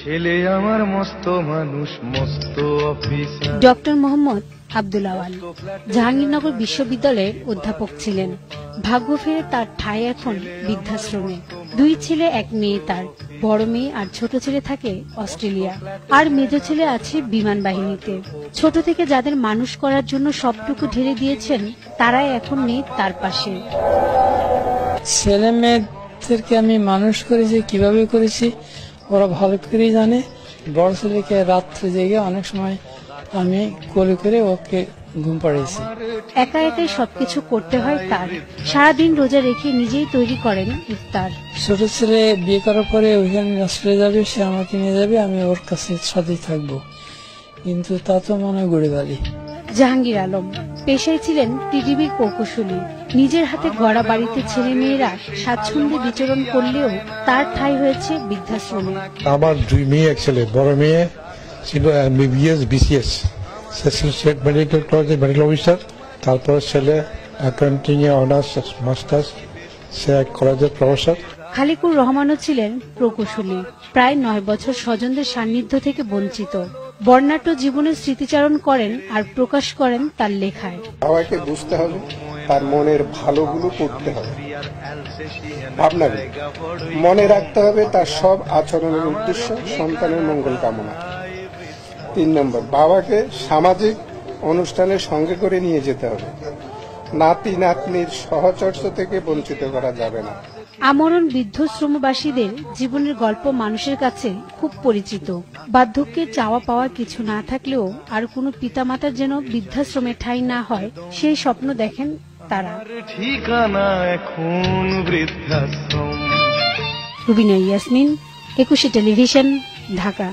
ছেলে আমার মস্ত মানুষ, মস্ত অফিসার। ডক্টর মোহাম্মদ আব্দুল আওয়াল জাহাঙ্গীরনগর বিশ্ববিদ্যালয়ের অধ্যাপক ছিলেন। ভাগ্য ফেরে তার ঠাঁই এখন বৃদ্ধাশ্রমে। 2 ছেলে 1 মেয়ে তার। বড় মেয়ে আর ছোট ছেলে থাকে অস্ট্রেলিয়া, আর মেজ ছেলে আছে বিমান বাহিনীতে। ছোট থেকে যাদের মানুষ করার জন্য সবটুকু ঢেলে দিয়েছেন, তারাই এখন নেই তার পাশে। ছেলে মেয়েদেরকে আমি মানুষ করেছি, কিভাবে করেছি ওরা ভালো করেই জানে। বড় ছেলেকে রাত্রে জেগে অনেক সময় আমি কোলে করে ওকে ঘুম পাড়িয়েছি। একা একাই সবকিছু করতে হয় তার। সারাদিন রোজা রেখে নিজেই তৈরি করেন ইফতার। ছোট ছেলে বিয়ে করার পরে ওইখানে অস্ট্রেলিয়া যাবে, সে আমাকে নিয়ে যাবে, আমি ওর কাছে সাথেই থাকবো, কিন্তু তা তো মনে হয় গড়ে বাড়ি। জাহাঙ্গীর আলম পেশায় ছিলেন টিডিবির প্রকৌশলী। নিজের হাতে গড়া বাড়িতে ছেলে মেয়েরা স্বাচ্ছন্দ্যে বিচরণ করলেও তার ঠাঁই হয়েছে বৃদ্ধাশ্রমে। আমার 2 মেয়ে 1 ছেলে। বড় মেয়ে ছিল MBBS BCS স্টেট মেডিকেল কলেজের মেডিকেল অফিসার। তারপর ছেলে অ্যাকাউন্টিং এ অনার্স মাস্টার্স, সে এক কলেজের প্রফেসর। খালিকুর রহমানও ছিলেন প্রকৌশলী। প্রায় 9 বছর স্বজনদের সান্নিধ্য থেকে বঞ্চিত। বর্ণাঢ্য জীবনের স্মৃতিচারণ করেন আর প্রকাশ করেন তার লেখায়। বাবাকে বুঝতে হবে, তার মনের ভালোগুলো করতে হবে, ভাবনাগুলো মনে রাখতে হবে, তার সব আচরণের উদ্দেশ্য সন্তানের মঙ্গল কামনা। 3 নম্বর, বাবাকে সামাজিক অনুষ্ঠানের সঙ্গে করে নিয়ে যেতে হবে। নাতি নাতনির সহচর্য থেকে বঞ্চিত করা যাবে না। আমরণ বৃদ্ধাশ্রমবাসীদের জীবনের গল্প মানুষের কাছে খুব পরিচিত। বার্ধক্যের চাওয়া পাওয়া কিছু না থাকলেও আর কোনো পিতামাতার যেন বৃদ্ধাশ্রমে ঠাঁই না হয়, সেই স্বপ্ন দেখেন তারা। ঠিকানা এখন বৃদ্ধাশ্রম। রুবিনা ইয়াসমিন, 21 টেলিভিশন, ঢাকা।